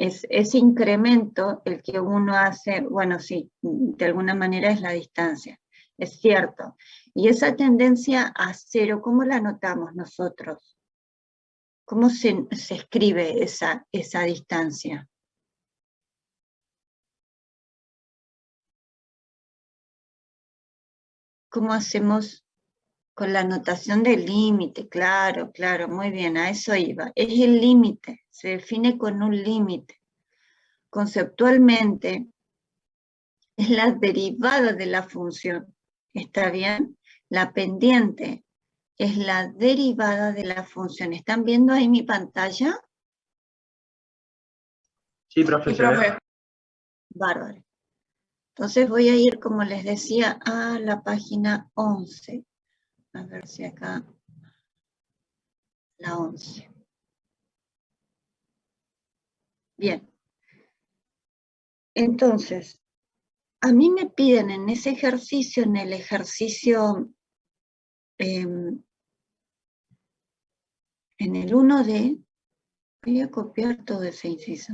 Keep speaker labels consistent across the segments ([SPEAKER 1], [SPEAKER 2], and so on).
[SPEAKER 1] es ese incremento el que uno hace, bueno, sí, de alguna manera es la distancia, es cierto. Y esa tendencia a cero, ¿cómo la notamos nosotros? ¿Cómo se escribe esa distancia? ¿Cómo hacemos con la notación del límite? Claro, claro, muy bien, a eso iba. Es el límite, se define con un límite. Conceptualmente, es la derivada de la función, ¿está bien? La pendiente es la derivada de la función. ¿Están viendo ahí mi pantalla?
[SPEAKER 2] Sí, profe.
[SPEAKER 3] Sí, profe.
[SPEAKER 1] Bárbaro. Entonces voy a ir, como les decía, a la página 11. A ver si acá, la 11. Bien. Entonces, a mí me piden en ese ejercicio, en el ejercicio, en el 1D, voy a copiar todo ese inciso.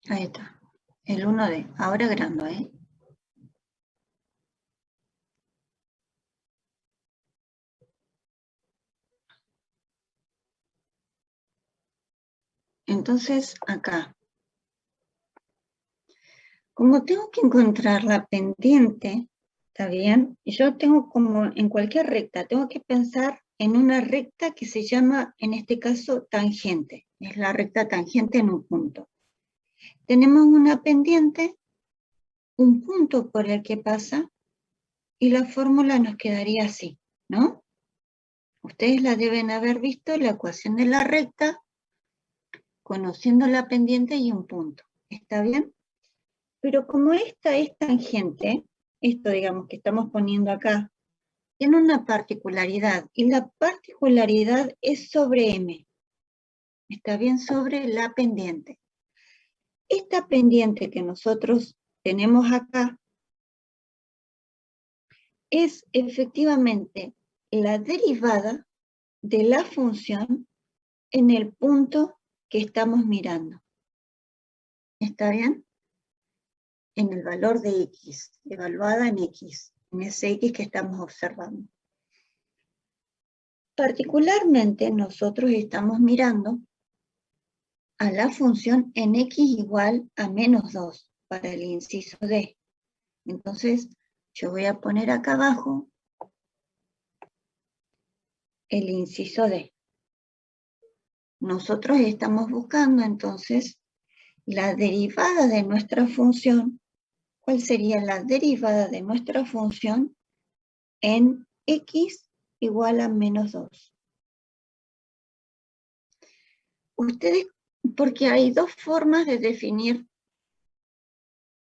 [SPEAKER 1] Ahí está, el 1D, ahora agrando, ¿eh? Entonces, acá, como tengo que encontrar la pendiente, ¿está bien? Y yo tengo como en cualquier recta, tengo que pensar en una recta que se llama, en este caso, tangente. Es la recta tangente en un punto. Tenemos una pendiente, un punto por el que pasa, y la fórmula nos quedaría así, ¿no? Ustedes la deben haber visto, la ecuación de la recta, conociendo la pendiente y un punto. ¿Está bien? Pero como esta es tangente, esto digamos que estamos poniendo acá, tiene una particularidad, y la particularidad es sobre M. ¿Está bien? Sobre la pendiente. Esta pendiente que nosotros tenemos acá es efectivamente la derivada de la función en el punto que estamos mirando. ¿Está bien? En el valor de X, evaluada en X, en ese X que estamos observando. Particularmente nosotros estamos mirando a la función en X igual a menos 2 para el inciso D. Entonces yo voy a poner acá abajo el inciso D. Nosotros estamos buscando entonces la derivada de nuestra función. ¿Cuál sería la derivada de nuestra función en X igual a menos 2? Ustedes, porque hay dos formas de definir,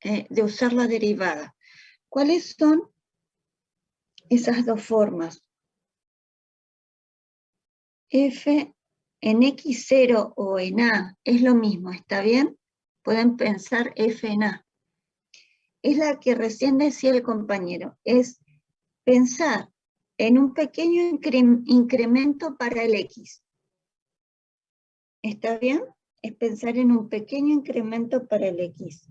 [SPEAKER 1] de usar la derivada. ¿Cuáles son esas dos formas? F en X0 o en A es lo mismo, ¿está bien? Pueden pensar F en A. Es la que recién decía el compañero, es pensar en un pequeño incremento para el X. ¿Está bien? Es pensar en un pequeño incremento para el X.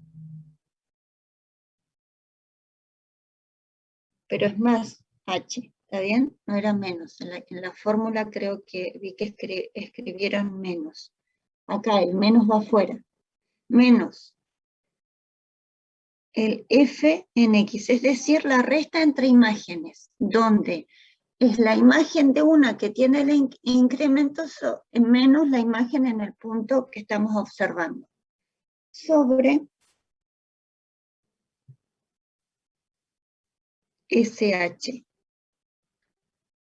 [SPEAKER 1] Pero es más H, ¿está bien? No era menos. En la fórmula creo que vi que escribieron menos. Acá el menos va afuera. Menos el F en X, es decir, la resta entre imágenes, donde es la imagen de una que tiene el incremento menos la imagen en el punto que estamos observando, sobre SH.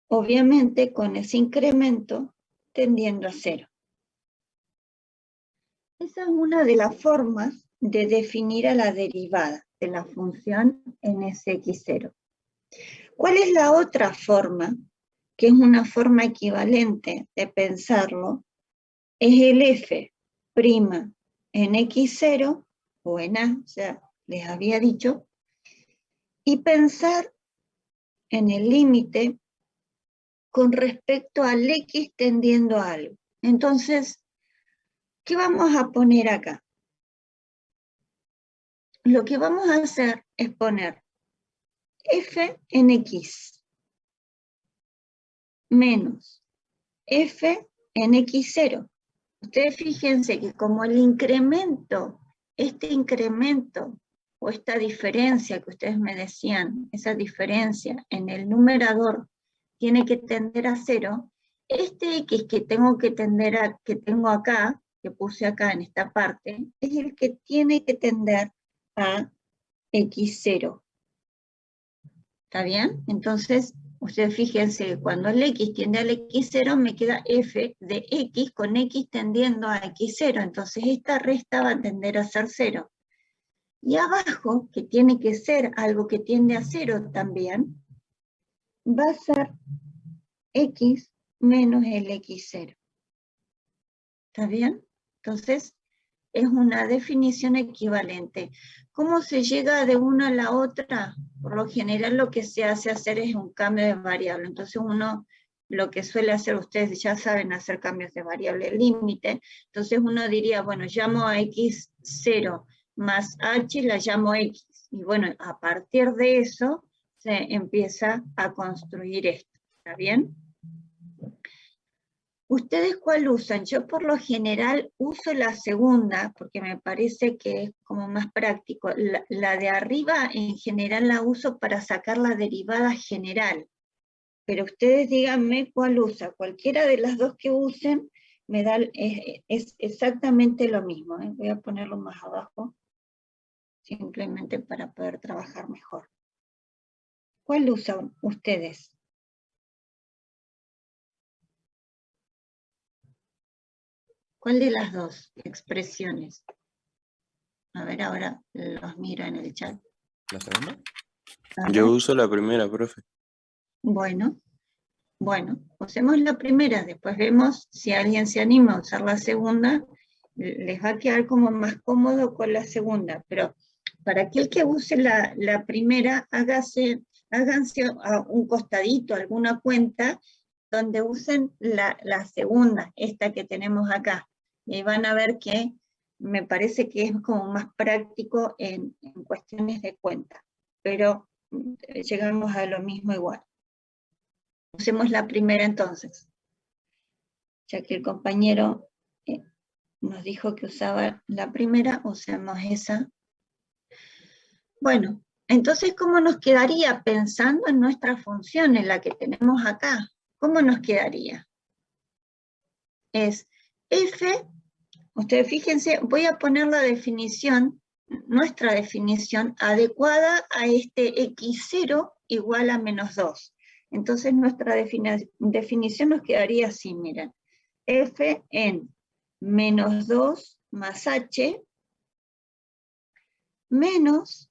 [SPEAKER 1] Obviamente con ese incremento tendiendo a 0. Esa es una de las formas de definir a la derivada de la función en SX0. ¿Cuál es la otra forma, que es una forma equivalente de pensarlo? Es el f' en x0 o en a, ya les había dicho, y pensar en el límite con respecto al x tendiendo a algo. Entonces, ¿qué vamos a poner acá? Lo que vamos a hacer es poner f en x menos f en x0. Ustedes fíjense que como el incremento, este incremento o esta diferencia que ustedes me decían, esa diferencia en el numerador tiene que tender a 0, este x que tengo que tender a, que tengo acá, que puse acá en esta parte, es el que tiene que tender a x0. ¿Está bien? Entonces, ustedes fíjense, cuando el x tiende al x0, me queda f de x con x tendiendo a x0. Entonces, esta resta va a tender a ser 0. Y abajo, que tiene que ser algo que tiende a 0 también, va a ser x menos el x0. ¿Está bien? Entonces, es una definición equivalente. ¿Cómo se llega de una a la otra? Por lo general lo que se hace hacer es un cambio de variable. Entonces uno, lo que suele hacer, ustedes ya saben hacer cambios de variable límite, entonces uno diría, bueno, llamo a x0 más h, la llamo x. Y bueno, a partir de eso se empieza a construir esto. ¿Está bien? ¿Ustedes cuál usan? Yo por lo general uso la segunda, porque me parece que es como más práctico. La de arriba en general la uso para sacar la derivada general. Pero ustedes díganme cuál usa. Cualquiera de las dos que usen me da, es exactamente lo mismo. Voy a ponerlo más abajo, simplemente para poder trabajar mejor. ¿Cuál usan ustedes? ¿Cuál de las dos expresiones? A ver, ahora los miro en el chat.
[SPEAKER 2] ¿La segunda?
[SPEAKER 3] Yo uso la primera, profe.
[SPEAKER 1] Bueno, usemos la primera, después vemos si alguien se anima a usar la segunda, les va a quedar como más cómodo con la segunda, pero para aquel que use la primera, háganse a un costadito, alguna cuenta, donde usen la segunda, esta que tenemos acá, y van a ver que me parece que es como más práctico en cuestiones de cuenta, pero llegamos a lo mismo igual. Usemos la primera entonces, ya que el compañero nos dijo que usaba la primera, usemos esa. Bueno, entonces, ¿cómo nos quedaría pensando en nuestra función, en la que tenemos acá? ¿Cómo nos quedaría? Es f, ustedes fíjense, voy a poner la definición, nuestra definición adecuada a este x0 igual a menos 2. Entonces nuestra definición nos quedaría así, miren. F en menos 2 más h menos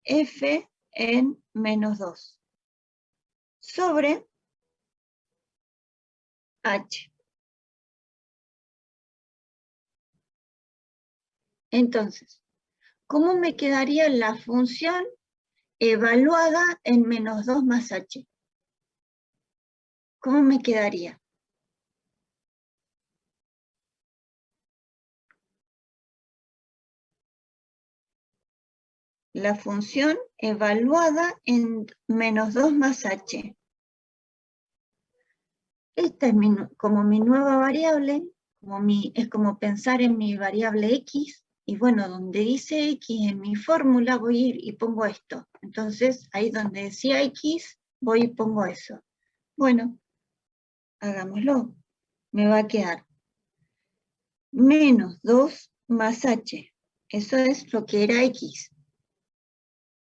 [SPEAKER 1] f en menos 2 sobre h. Entonces, ¿cómo me quedaría la función evaluada en menos 2 más h? ¿Cómo me quedaría? La función evaluada en menos 2 más h. Esta es como mi nueva variable, es como pensar en mi variable x, y bueno, donde dice x en mi fórmula voy a ir y pongo esto. Entonces, ahí donde decía x, voy y pongo eso. Bueno, hagámoslo. Me va a quedar menos 2 más h. Eso es lo que era x.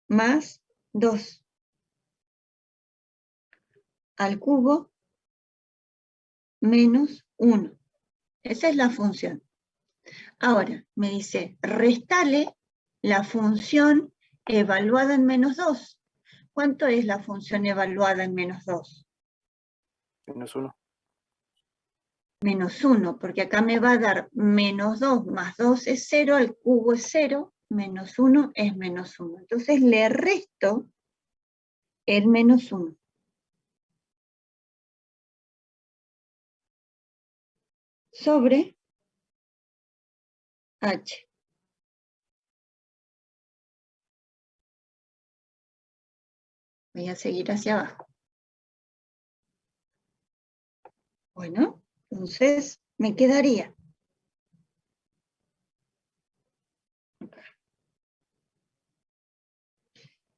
[SPEAKER 1] Más 2 al cubo menos 1. Esa es la función. Ahora, me dice, restale la función evaluada en menos 2. ¿Cuánto es la función evaluada en menos 2?
[SPEAKER 2] Menos 1.
[SPEAKER 1] Menos 1, porque acá me va a dar menos 2 más 2 es 0, al cubo es 0, menos 1 es menos 1. Entonces le resto el menos 1. Sobre h. Voy a seguir hacia abajo. Bueno, entonces me quedaría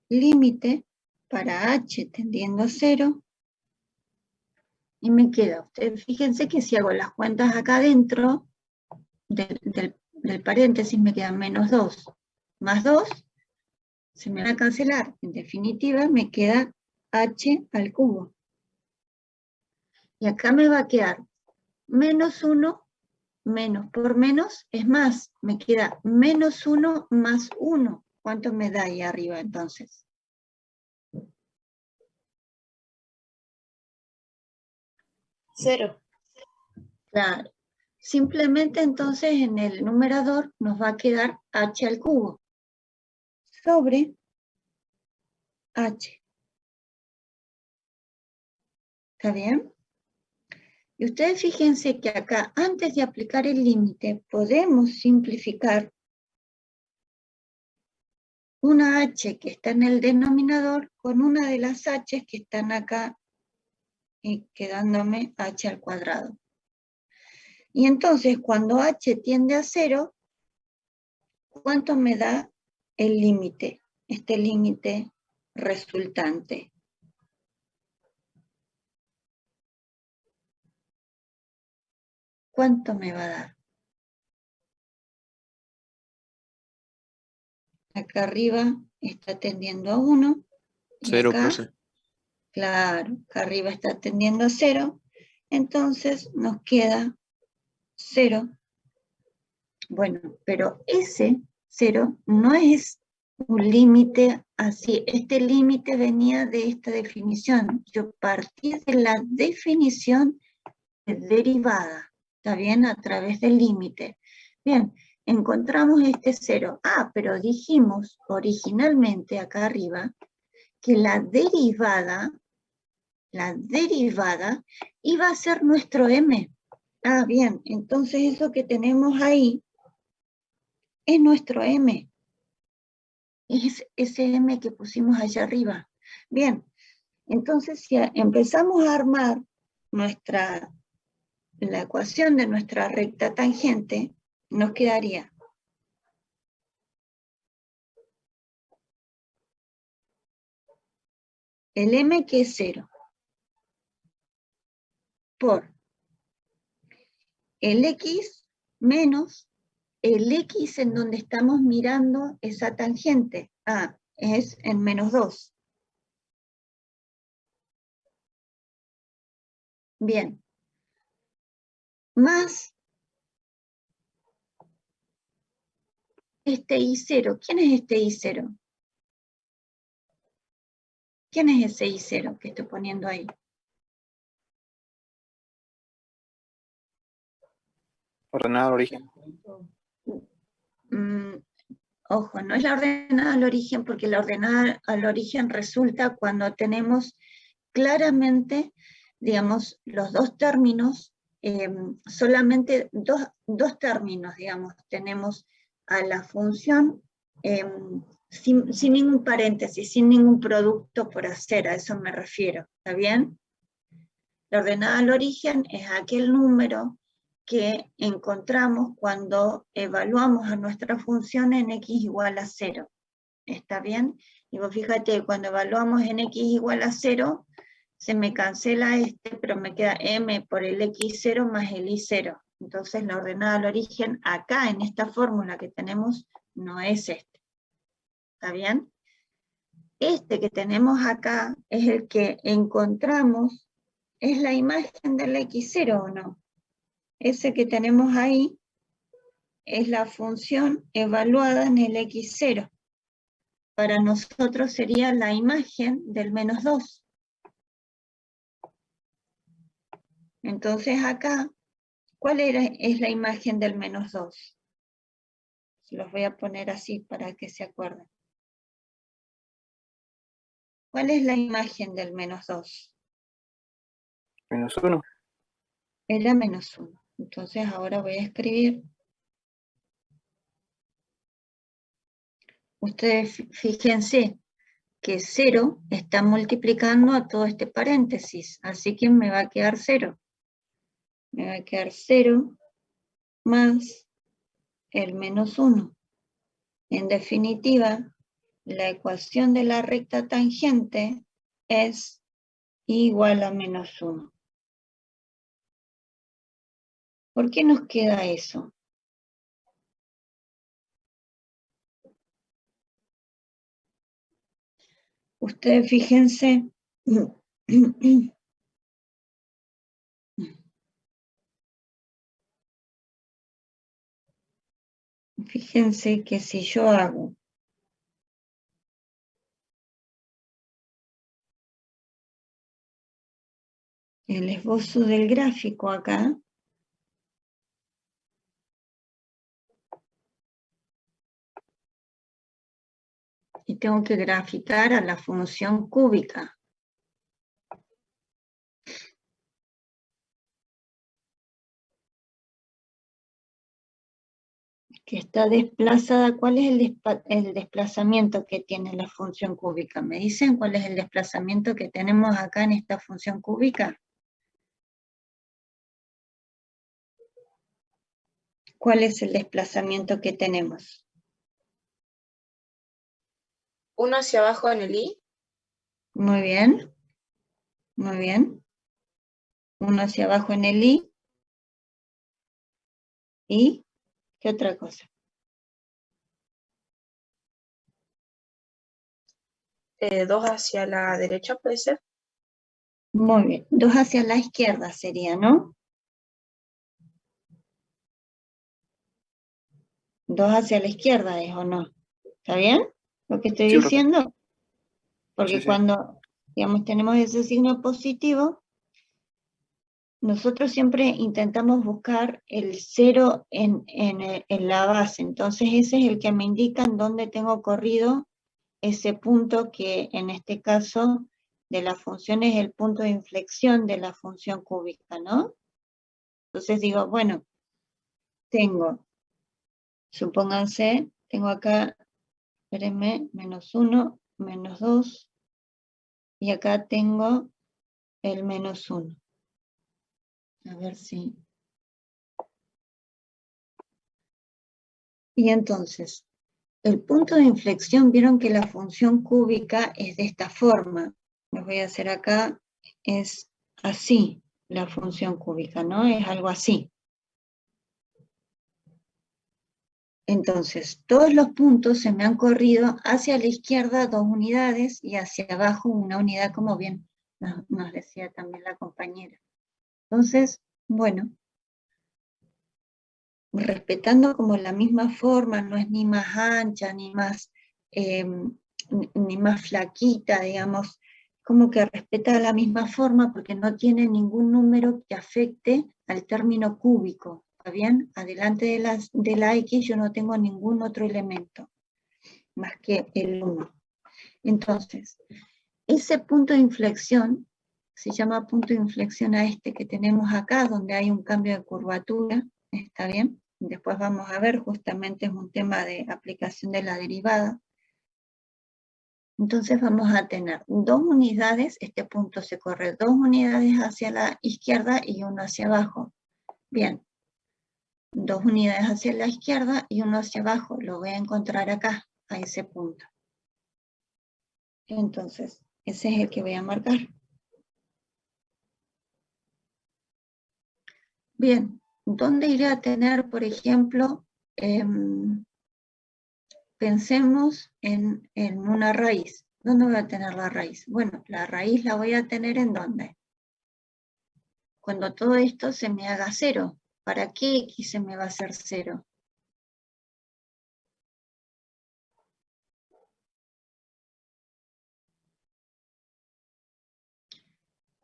[SPEAKER 1] límite para h tendiendo a 0, y me queda, ustedes fíjense que si hago las cuentas acá adentro del paréntesis me queda menos 2 más 2, se me va a cancelar, en definitiva me queda h al cubo. Y acá me va a quedar menos 1, menos por menos es más, me queda menos 1 más 1. ¿Cuánto me da ahí arriba entonces?
[SPEAKER 4] 0.
[SPEAKER 1] Claro. Simplemente entonces en el numerador nos va a quedar h al cubo sobre h. ¿Está bien? Y ustedes fíjense que acá, antes de aplicar el límite, podemos simplificar una h que está en el denominador con una de las h que están acá, quedándome h al cuadrado. Y entonces, cuando h tiende a 0, ¿cuánto me da el límite? Este límite resultante. ¿Cuánto me va a dar? Acá arriba está tendiendo a 1. Y
[SPEAKER 3] 0,
[SPEAKER 1] acá,
[SPEAKER 3] profe.
[SPEAKER 1] claro, acá arriba está tendiendo a 0. Entonces nos queda 0. Bueno, pero ese 0 no es un límite así. Este límite venía de esta definición. Yo partí de la definición de derivada, ¿está bien? A través del límite. Bien, encontramos este 0. Ah, pero dijimos originalmente acá arriba que la derivada iba a ser nuestro m. Ah, bien, entonces eso que tenemos ahí es nuestro m. Es ese m que pusimos allá arriba. Bien, entonces si empezamos a armar la ecuación de nuestra recta tangente, nos quedaría el m, que es 0, por el x menos el x en donde estamos mirando esa tangente. Ah, es en menos 2. Bien. Más este I0. ¿Quién es este I0? ¿Quién es ese I0 que estoy poniendo ahí?
[SPEAKER 2] Ordenada al origen.
[SPEAKER 1] Ojo, no es la ordenada al origen, porque la ordenada al origen resulta cuando tenemos claramente, digamos, los dos términos, solamente dos términos, digamos, tenemos a la función sin ningún paréntesis, sin ningún producto por hacer, a eso me refiero, ¿está bien? La ordenada al origen es aquel número que encontramos cuando evaluamos a nuestra función en x igual a 0. ¿Está bien? Y vos fíjate, cuando evaluamos en x igual a 0, se me cancela este, pero me queda m por el x0 más el y0. Entonces la ordenada al origen acá, en esta fórmula que tenemos, no es este. ¿Está bien? Este que tenemos acá es el que encontramos, es la imagen del x0, ¿o no? Ese que tenemos ahí es la función evaluada en el x0. para nosotros sería la imagen del menos 2. Entonces acá, ¿cuál es la imagen del menos 2? Se los voy a poner así para que se acuerden. ¿Cuál es la imagen del menos 2?
[SPEAKER 2] Menos 1.
[SPEAKER 1] Era menos 1. Entonces ahora voy a escribir. Ustedes fíjense que 0 está multiplicando a todo este paréntesis, así que me va a quedar 0. Me va a quedar 0 más el menos 1. En definitiva, la ecuación de la recta tangente es igual a menos 1. ¿Por qué nos queda eso? Ustedes fíjense, fíjense que si yo hago el esbozo del gráfico acá, y tengo que graficar a la función cúbica. Que está desplazada. ¿Cuál es el desplazamiento que tiene la función cúbica? ¿Me dicen cuál es el desplazamiento que tenemos acá en esta función cúbica? ¿Cuál es el desplazamiento que tenemos?
[SPEAKER 4] 1 hacia abajo en el I.
[SPEAKER 1] Muy bien. Muy bien. 1 hacia abajo en el I. ¿Y qué otra cosa?
[SPEAKER 4] 2 hacia la derecha, ¿puede ser?
[SPEAKER 1] Muy bien. 2 hacia la izquierda sería, ¿no? 2 hacia la izquierda es, ¿o no? ¿Está bien lo que estoy
[SPEAKER 2] Sí, profe.
[SPEAKER 1] diciendo? Porque
[SPEAKER 2] Sí, sí.
[SPEAKER 1] cuando, digamos, tenemos ese signo positivo, nosotros siempre intentamos buscar el 0 en la base. Entonces ese es el que me indica en dónde tengo corrido ese punto que en este caso de la función es el punto de inflexión de la función cúbica, ¿no? Entonces digo, bueno, tengo, supónganse, tengo acá, espérenme, menos 1, menos 2, y acá tengo el menos 1. A ver si... Y entonces, el punto de inflexión, vieron que la función cúbica es de esta forma. Lo voy a hacer acá, es así, la función cúbica, ¿no? Es algo así. Entonces, todos los puntos se me han corrido hacia la izquierda 2 unidades y hacia abajo 1 unidad, como bien nos decía también la compañera. Entonces, bueno, respetando como la misma forma, no es ni más ancha, ni más flaquita, digamos, como que respeta la misma forma porque no tiene ningún número que afecte al término cúbico, ¿está bien? Adelante de la X yo no tengo ningún otro elemento, más que el 1. Entonces, ese punto de inflexión, se llama punto de inflexión a este que tenemos acá, donde hay un cambio de curvatura, ¿está bien? Después vamos a ver, justamente es un tema de aplicación de la derivada. Entonces vamos a tener 2 unidades, este punto se corre 2 unidades hacia la izquierda y 1 hacia abajo. Bien, 2 unidades hacia la izquierda y 1 hacia abajo, lo voy a encontrar acá, a ese punto. Entonces, ese es el que voy a marcar. Bien, ¿dónde iré a tener, por ejemplo, pensemos en una raíz? ¿Dónde voy a tener la raíz? Bueno, la raíz la voy a tener ¿en dónde? Cuando todo esto se me haga 0. ¿Para qué X se me va a hacer 0?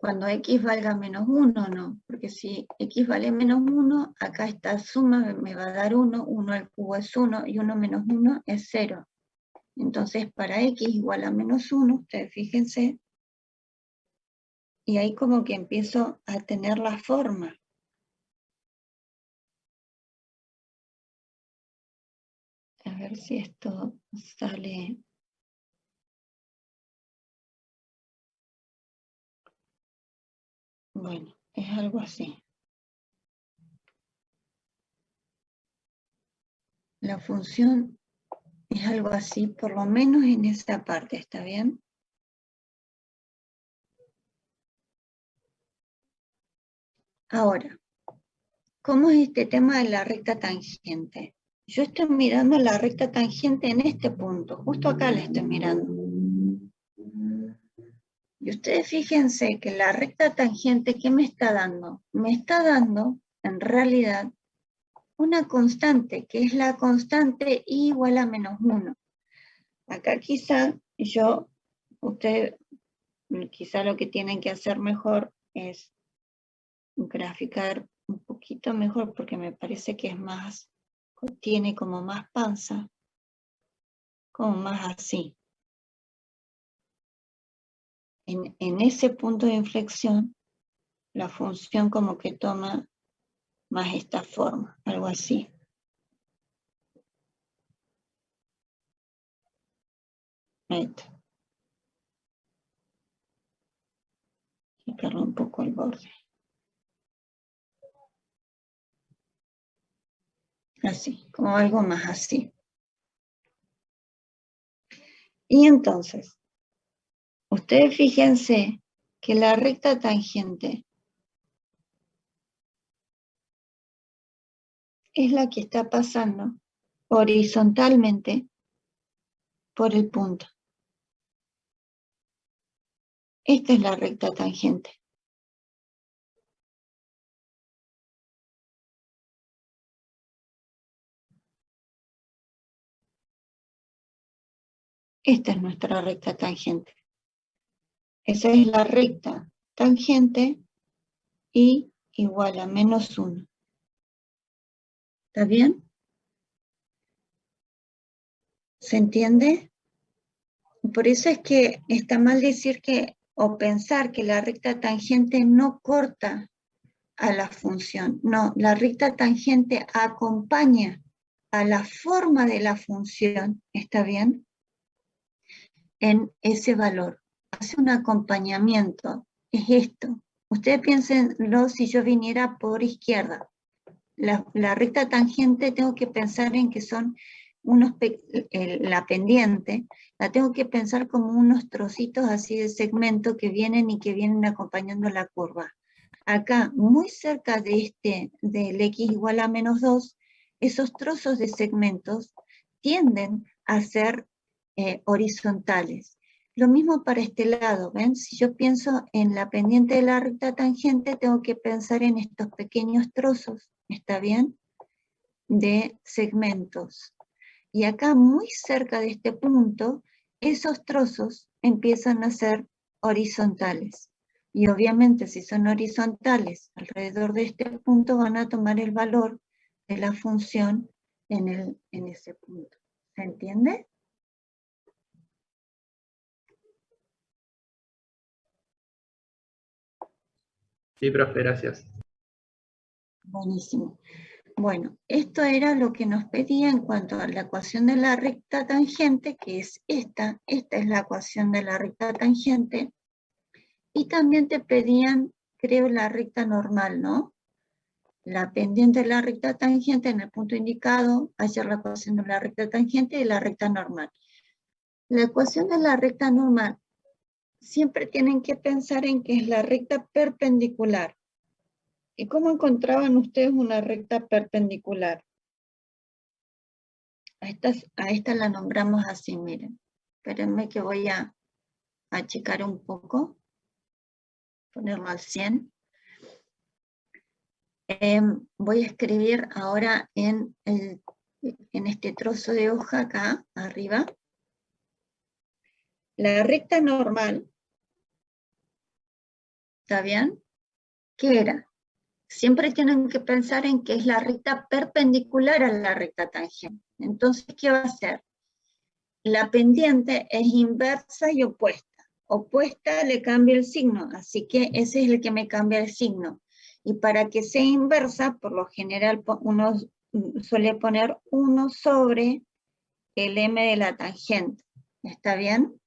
[SPEAKER 1] cuando x valga menos 1, no, porque si x vale menos 1, acá esta suma me va a dar 1, 1 al cubo es 1, y 1 menos 1 es 0. Entonces, para x igual a menos 1, ustedes fíjense, y ahí como que empiezo a tener la forma. A ver si esto sale. Bueno, es algo así. La función es algo así, por lo menos en esta parte, ¿está bien? Ahora, ¿cómo es este tema de la recta tangente? Yo estoy mirando la recta tangente en este punto, justo acá la estoy mirando. Y ustedes fíjense que la recta tangente, ¿qué me está dando? Me está dando, en realidad, una constante, que es la constante y igual a menos 1. Acá quizá ustedes quizá lo que tienen que hacer mejor es graficar un poquito mejor, porque me parece que es más, tiene como más panza, como más así. En ese punto de inflexión, la función como que toma más esta forma, algo así. Ahí está. Quitarle un poco el borde. Así, como algo más así. Y entonces, ustedes fíjense que la recta tangente es la que está pasando horizontalmente por el punto. Esta es la recta tangente. Esta es nuestra recta tangente. Esa es la recta tangente y igual a menos 1. ¿Está bien? ¿Se entiende? Por eso es que está mal decir que o pensar que la recta tangente no corta a la función. No, la recta tangente acompaña a la forma de la función, ¿está bien? En ese valor. Hace un acompañamiento. Es esto. Ustedes piénsenlo si yo viniera por izquierda. La recta tangente tengo que pensar en que son la pendiente, la tengo que pensar como unos trocitos así de segmento que vienen acompañando la curva. Acá, muy cerca de del x igual a menos 2, esos trozos de segmentos tienden a ser horizontales. Lo mismo para este lado, ¿ven? Si yo pienso en la pendiente de la recta tangente, tengo que pensar en estos pequeños trozos, ¿está bien? De segmentos. Y acá, muy cerca de este punto, esos trozos empiezan a ser horizontales. Y obviamente, si son horizontales alrededor de este punto, van a tomar el valor de la función en ese punto. ¿Se entiende?
[SPEAKER 5] Sí, profe, gracias.
[SPEAKER 1] Buenísimo. Bueno, esto era lo que nos pedía en cuanto a la ecuación de la recta tangente, que es esta es la ecuación de la recta tangente, y también te pedían, creo, la recta normal, ¿no? La pendiente de la recta tangente en el punto indicado, hacer la ecuación de la recta tangente y la recta normal. La ecuación de la recta normal, siempre tienen que pensar en que es la recta perpendicular. ¿Y cómo encontraban ustedes una recta perpendicular? A esta la nombramos así, miren. Espérenme que voy a achicar un poco. Ponerlo al 100. Voy a escribir ahora en este trozo de hoja acá, arriba. La recta normal, ¿Está bien? ¿Qué era? Siempre tienen que pensar en que es la recta perpendicular a la recta tangente. Entonces, ¿qué va a hacer? La pendiente es inversa y opuesta. Opuesta le cambia el signo, así que ese es el que me cambia el signo. Y para que sea inversa, por lo general uno suele poner 1 sobre el m de la tangente. ¿Está bien?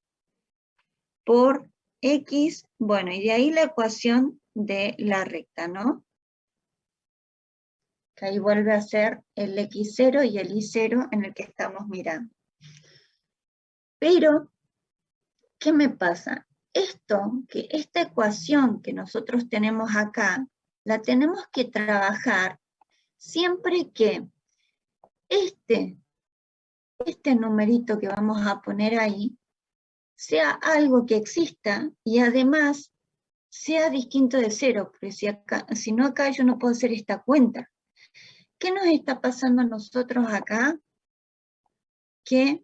[SPEAKER 1] Por x, bueno, y de ahí la ecuación de la recta, ¿no? Que ahí vuelve a ser el x0 y el y0 en el que estamos mirando. Pero, ¿qué me pasa? Esta ecuación que nosotros tenemos acá, la tenemos que trabajar siempre que este numerito que vamos a poner ahí sea algo que exista y además sea distinto de 0, porque si no acá yo no puedo hacer esta cuenta. ¿Qué nos está pasando a nosotros acá? Que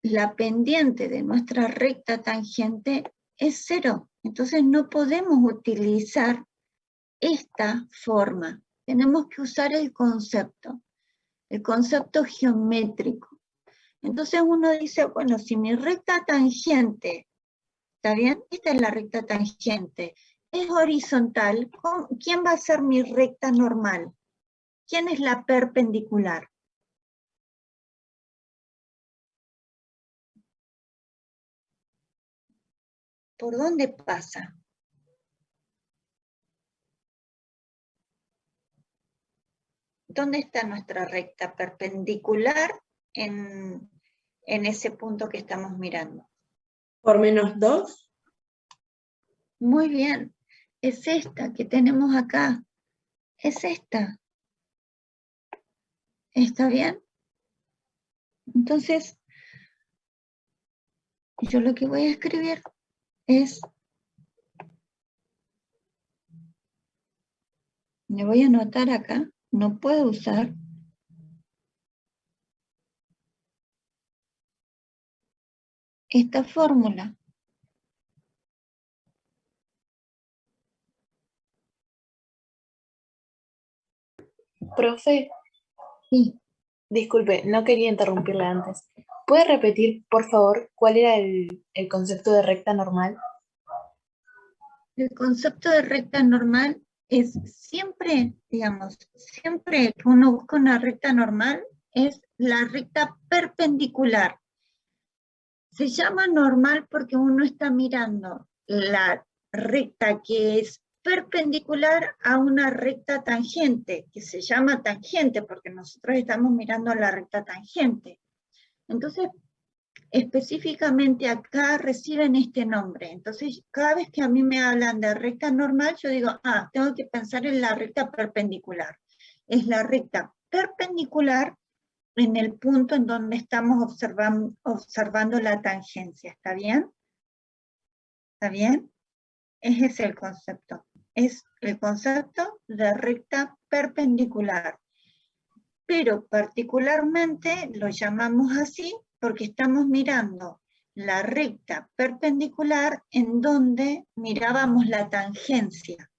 [SPEAKER 1] la pendiente de nuestra recta tangente es 0. Entonces no podemos utilizar esta forma. Tenemos que usar el concepto geométrico. Entonces uno dice, bueno, si mi recta tangente, ¿está bien? Esta es la recta tangente, es horizontal, ¿quién va a ser mi recta normal? ¿Quién es la perpendicular? ¿Por dónde pasa? ¿Dónde está nuestra recta perpendicular en ese punto que estamos mirando?
[SPEAKER 4] Por -2.
[SPEAKER 1] Muy bien, es esta que tenemos acá, es esta. ¿Está bien? Entonces, yo lo que voy a escribir es, me voy a anotar acá, no puedo usar esta fórmula.
[SPEAKER 6] Profe,
[SPEAKER 1] Sí.
[SPEAKER 6] disculpe, no quería interrumpirla antes. ¿Puede repetir, por favor, cuál era el concepto de recta normal?
[SPEAKER 1] El concepto de recta normal es siempre, digamos, siempre que uno busca una recta normal, es la recta perpendicular. Se llama normal porque uno está mirando la recta que es perpendicular a una recta tangente, que se llama tangente porque nosotros estamos mirando la recta tangente. Entonces, específicamente acá reciben este nombre. Entonces, cada vez que a mí me hablan de recta normal, yo digo, tengo que pensar en la recta perpendicular. Es la recta perpendicular en el punto en donde estamos observando la tangencia. ¿Está bien? ¿Está bien? Ese es el concepto. Es el concepto de recta perpendicular. Pero particularmente lo llamamos así porque estamos mirando la recta perpendicular en donde mirábamos la tangencia.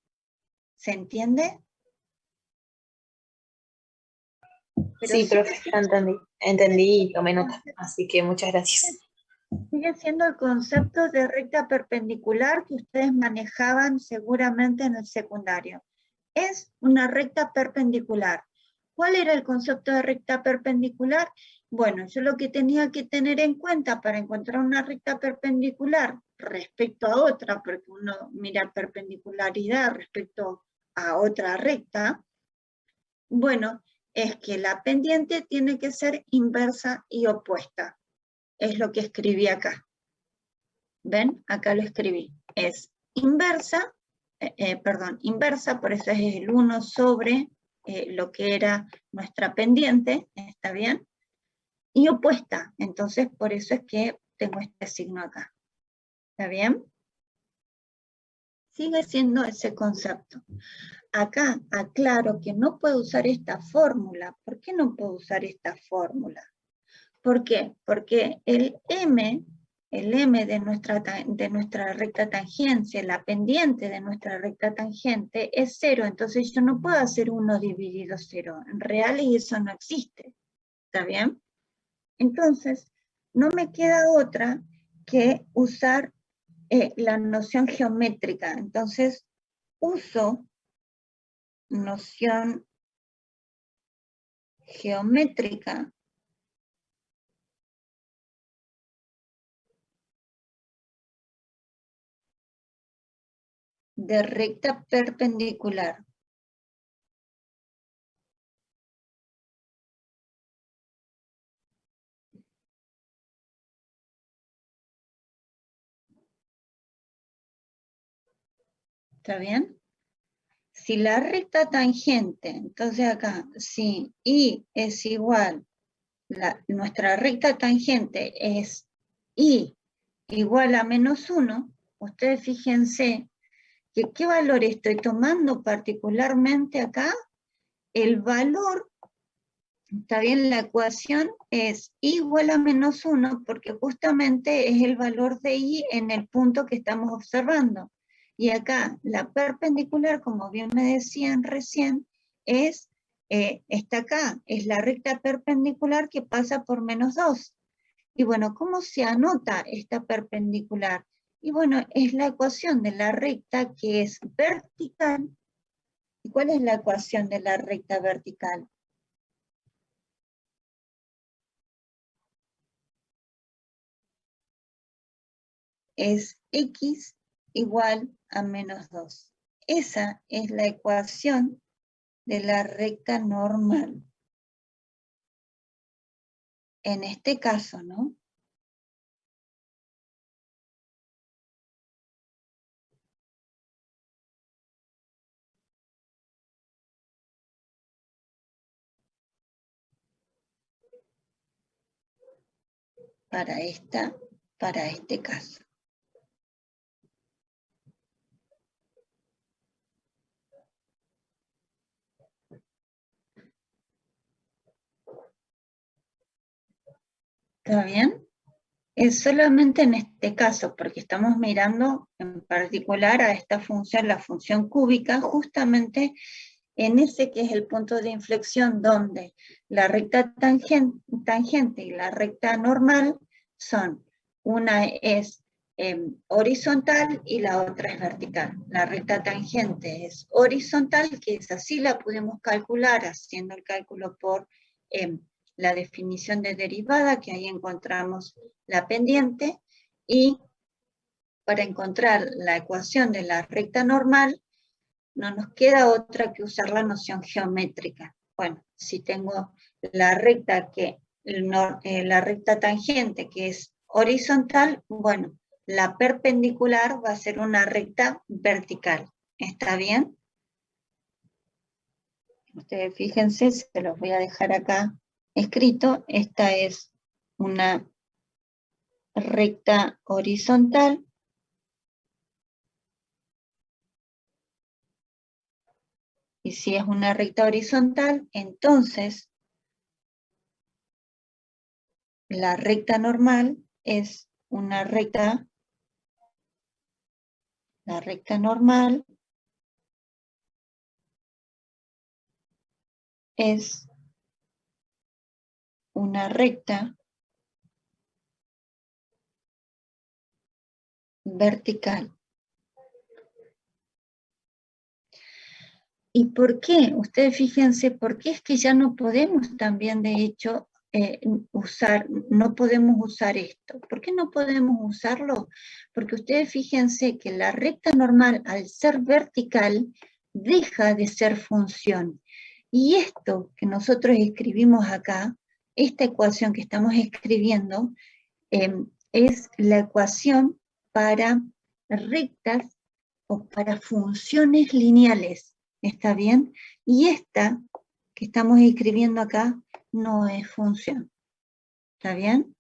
[SPEAKER 1] ¿Se entiende? Pero
[SPEAKER 6] Sí, profe, ya entendí y tomé nota, así que muchas gracias.
[SPEAKER 1] Sigue siendo el concepto de recta perpendicular que ustedes manejaban seguramente en el secundario. Es una recta perpendicular. ¿Cuál era el concepto de recta perpendicular? Bueno, yo lo que tenía que tener en cuenta para encontrar una recta perpendicular respecto a otra, porque uno mira perpendicularidad respecto a otra recta, bueno, es que la pendiente tiene que ser inversa y opuesta. Es lo que escribí acá. ¿Ven? Acá lo escribí. Es inversa, inversa, por eso es el 1 sobre lo que era nuestra pendiente, ¿está bien? Y opuesta, entonces por eso es que tengo este signo acá. ¿Está bien? Sigue siendo ese concepto. Acá aclaro que no puedo usar esta fórmula. ¿Por qué no puedo usar esta fórmula? ¿Por qué? Porque el M el m de nuestra recta tangente, la pendiente de nuestra recta tangente es 0, entonces yo no puedo hacer 1 dividido 0. En real eso no existe. ¿Está bien? Entonces, no me queda otra que usar la noción geométrica. Entonces, uso noción geométrica de recta perpendicular. ¿Está bien? Si la recta tangente, entonces acá, si I es igual, nuestra recta tangente es I igual a menos 1, ustedes fíjense que qué valor estoy tomando particularmente acá. El valor, está bien, la ecuación es I igual a menos 1 porque justamente es el valor de I en el punto que estamos observando. Y acá la perpendicular, como bien me decían recién, está acá, es la recta perpendicular que pasa por menos 2. Y bueno, ¿cómo se anota esta perpendicular? Y bueno, es la ecuación de la recta que es vertical. ¿Y cuál es la ecuación de la recta vertical? Es x igual a menos 2. Esa es la ecuación de la recta normal. En este caso, ¿no? Para este caso. ¿Está bien? Es solamente en este caso, porque estamos mirando en particular a esta función, la función cúbica, justamente en ese que es el punto de inflexión donde la recta tangente y la recta normal son, una es horizontal y la otra es vertical. La recta tangente es horizontal, que es así, la podemos calcular haciendo el cálculo por la definición de derivada, que ahí encontramos la pendiente, y para encontrar la ecuación de la recta normal, no nos queda otra que usar la noción geométrica. Bueno, si tengo la recta tangente que es horizontal, bueno, la perpendicular va a ser una recta vertical. ¿Está bien? Ustedes fíjense, se los voy a dejar acá escrito. Esta es una recta horizontal. Y si es una recta horizontal, entonces la recta normal es una recta, la recta normal es una recta vertical. ¿Y por qué? Ustedes fíjense, ¿por qué es que ya no podemos también, de hecho, no podemos usar esto? ¿Por qué no podemos usarlo? Porque ustedes fíjense que la recta normal, al ser vertical, deja de ser función. Y esto que nosotros escribimos acá, esta ecuación que estamos escribiendo, es la ecuación para rectas o para funciones lineales. ¿Está bien? Y esta que estamos escribiendo acá no es función. ¿Está bien?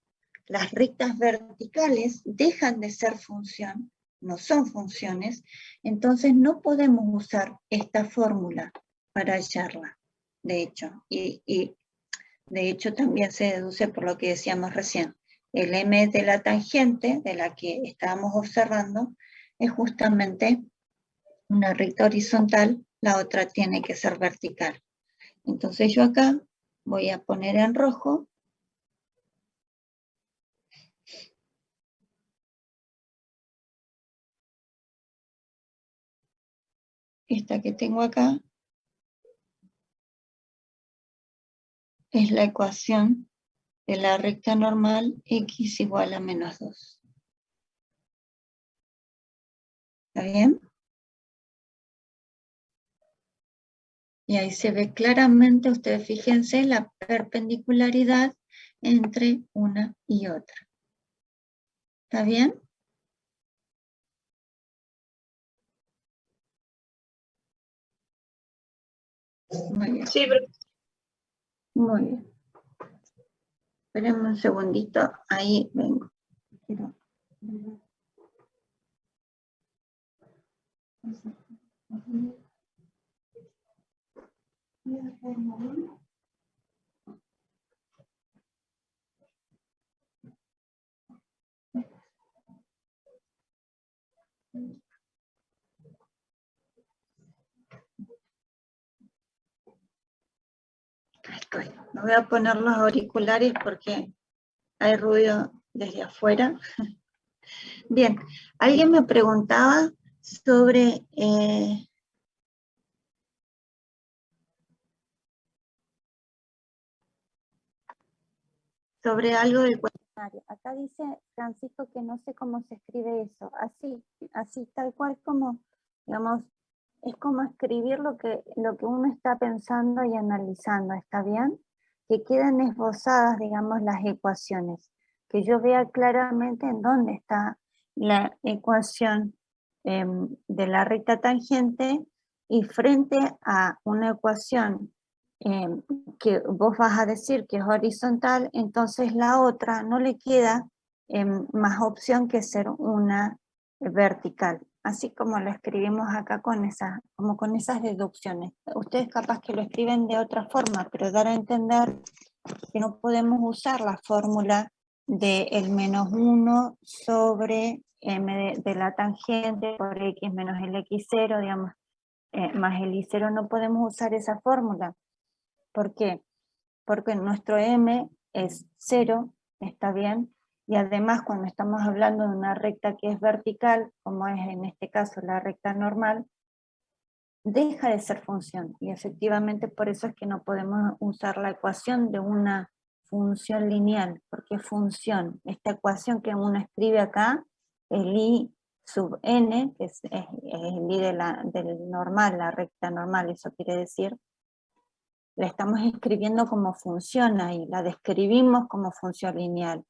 [SPEAKER 1] Las rectas verticales dejan de ser función, no son funciones, entonces no podemos usar esta fórmula para hallarla, de hecho. Y de hecho también se deduce por lo que decíamos recién. el M de la tangente, de la que estábamos observando, es justamente una recta horizontal, la otra tiene que ser vertical. Entonces yo acá voy a poner en rojo esta que tengo acá, es la ecuación de la recta normal x igual a menos 2. ¿Está bien? Y ahí se ve claramente, ustedes fíjense, la perpendicularidad entre una y otra. ¿Está bien? Muy bien.
[SPEAKER 6] Sí, pero
[SPEAKER 1] Muy bien. Espérenme un segundito, ahí vengo. Ahí estoy. Me voy a poner los auriculares porque hay ruido desde afuera. Bien, alguien me preguntaba sobre algo del cuestionario. Acá dice Francisco que no sé cómo se escribe eso. Así tal cual como, digamos, es como escribir lo que uno está pensando y analizando, ¿está bien? Que queden esbozadas, digamos, las ecuaciones. Que yo vea claramente en dónde está la ecuación de la recta tangente y frente a una ecuación que vos vas a decir que es horizontal, entonces la otra no le queda más opción que ser una vertical, así como lo escribimos acá con esas deducciones. Ustedes capaz que lo escriben de otra forma, pero dar a entender que no podemos usar la fórmula del menos 1 sobre m de la tangente por x menos el x0, digamos, más el y0, no podemos usar esa fórmula. ¿Por qué? Porque nuestro m es 0, ¿está bien? Y además cuando estamos hablando de una recta que es vertical, como es en este caso la recta normal, deja de ser función. Y efectivamente por eso es que no podemos usar la ecuación de una función lineal, porque es función. Esta ecuación que uno escribe acá, el i sub n, que es el i del normal, la recta normal, eso quiere decir, la estamos escribiendo como función ahí, la describimos como función lineal.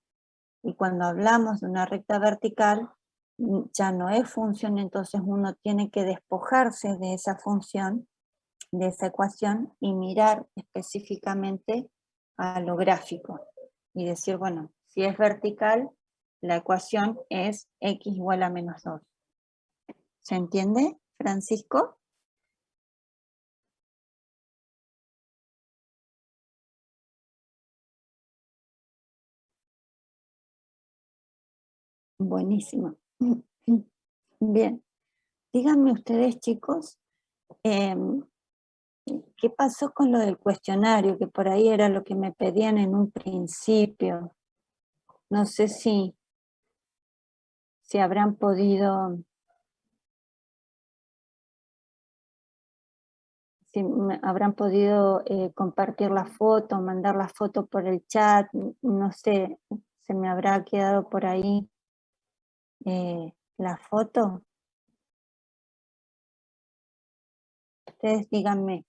[SPEAKER 1] Y cuando hablamos de una recta vertical, ya no es función, entonces uno tiene que despojarse de esa función, de esa ecuación, y mirar específicamente a lo gráfico. Y decir, bueno, si es vertical, la ecuación es x igual a menos 2. ¿Se entiende, Francisco? Buenísimo. Bien. Díganme ustedes, chicos, ¿qué pasó con lo del cuestionario? Que por ahí era lo que me pedían en un principio. No sé si habrán podido, compartir la foto, mandar la foto por el chat, no sé, se me habrá quedado por ahí la foto. Ustedes díganme.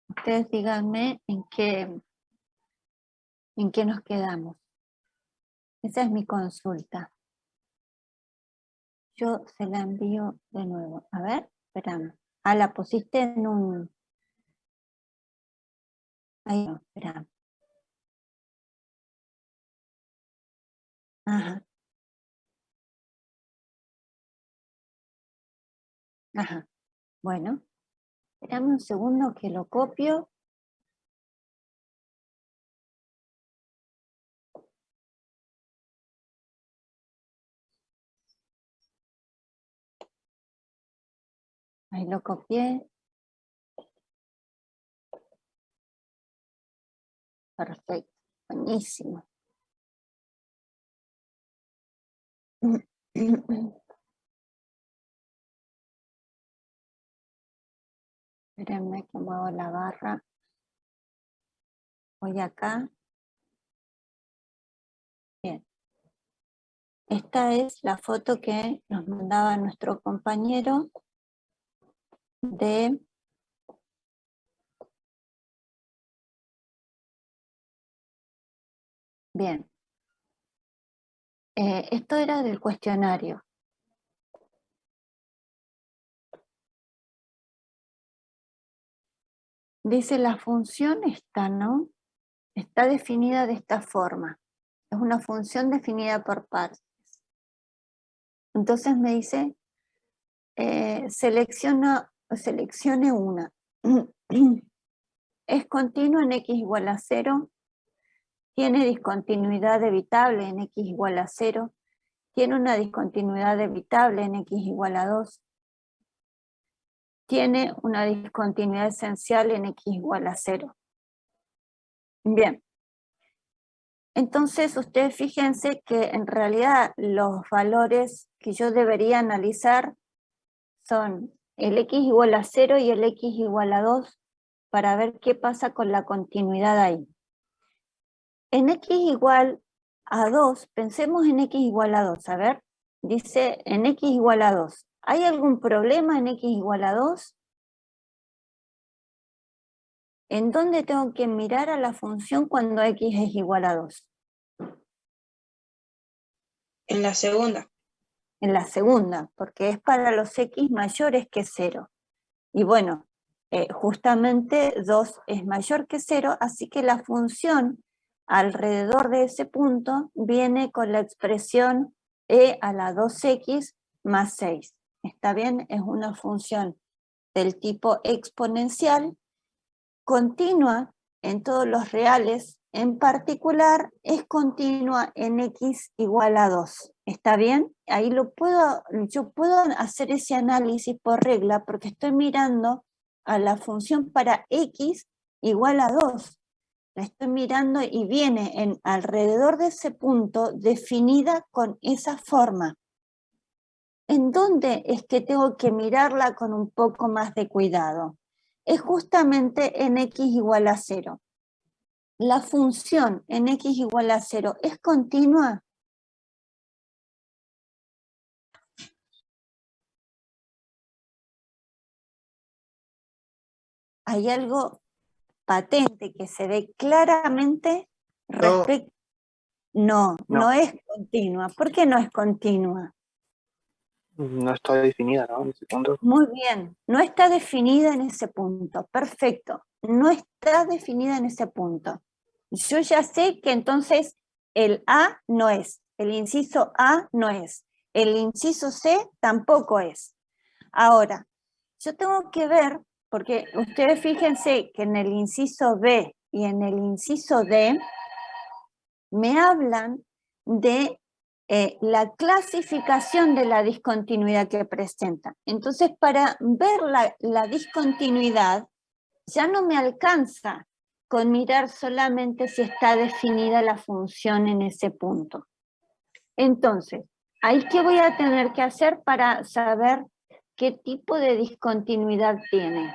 [SPEAKER 1] Ustedes díganme en qué nos quedamos. Esa es mi consulta. Yo se la envío de nuevo. A ver, espérame. Ah, la pusiste en un... Ahí no, espérame. Ajá. Ajá. Bueno, espérame un segundo que lo copio. Ahí lo copié. Perfecto, buenísimo. Espérenme que muevo la barra. Voy acá. Bien. Esta es la foto que nos mandaba nuestro compañero de... Bien. Esto era del cuestionario. Dice la función esta, ¿no? Está definida de esta forma. Es una función definida por partes. Entonces me dice, seleccione una. Es continua en x igual a 0, tiene discontinuidad evitable en x igual a 0, tiene una discontinuidad evitable en x igual a 2, tiene una discontinuidad esencial en x igual a 0. Bien. Entonces ustedes fíjense que en realidad los valores que yo debería analizar son el x igual a 0 y el x igual a 2 para ver qué pasa con la continuidad ahí. En x igual a 2, pensemos en x igual a 2, a ver, dice en x igual a 2. ¿Hay algún problema en x igual a 2? ¿En dónde tengo que mirar a la función cuando x es igual a 2?
[SPEAKER 4] En la segunda.
[SPEAKER 1] En la segunda, porque es para los x mayores que 0. Y bueno, justamente 2 es mayor que 0, así que la función alrededor de ese punto viene con la expresión e a la 2x más 6. ¿Está bien? Es una función del tipo exponencial, continua en todos los reales, en particular es continua en x igual a 2. ¿Está bien? Ahí yo puedo hacer ese análisis por regla porque estoy mirando a la función para x igual a 2. La estoy mirando y viene alrededor de ese punto definida con esa forma. ¿En dónde es que tengo que mirarla con un poco más de cuidado? Es justamente en x igual a 0. ¿La función en x igual a 0 es continua? Hay algo patente que se ve claramente respecto. No es continua. ¿Por qué no es continua?
[SPEAKER 2] No está definida, ¿no? En ese punto.
[SPEAKER 1] Muy bien, no está definida en ese punto. Perfecto, no está definida en ese punto. Yo ya sé que entonces el A no es, el inciso A no es, el inciso C tampoco es. Ahora, yo tengo que ver, porque ustedes fíjense que en el inciso B y en el inciso D me hablan de la clasificación de la discontinuidad que presenta. Entonces, para ver la discontinuidad, ya no me alcanza con mirar solamente si está definida la función en ese punto. Entonces, ¿ahí qué voy a tener que hacer para saber qué tipo de discontinuidad tiene?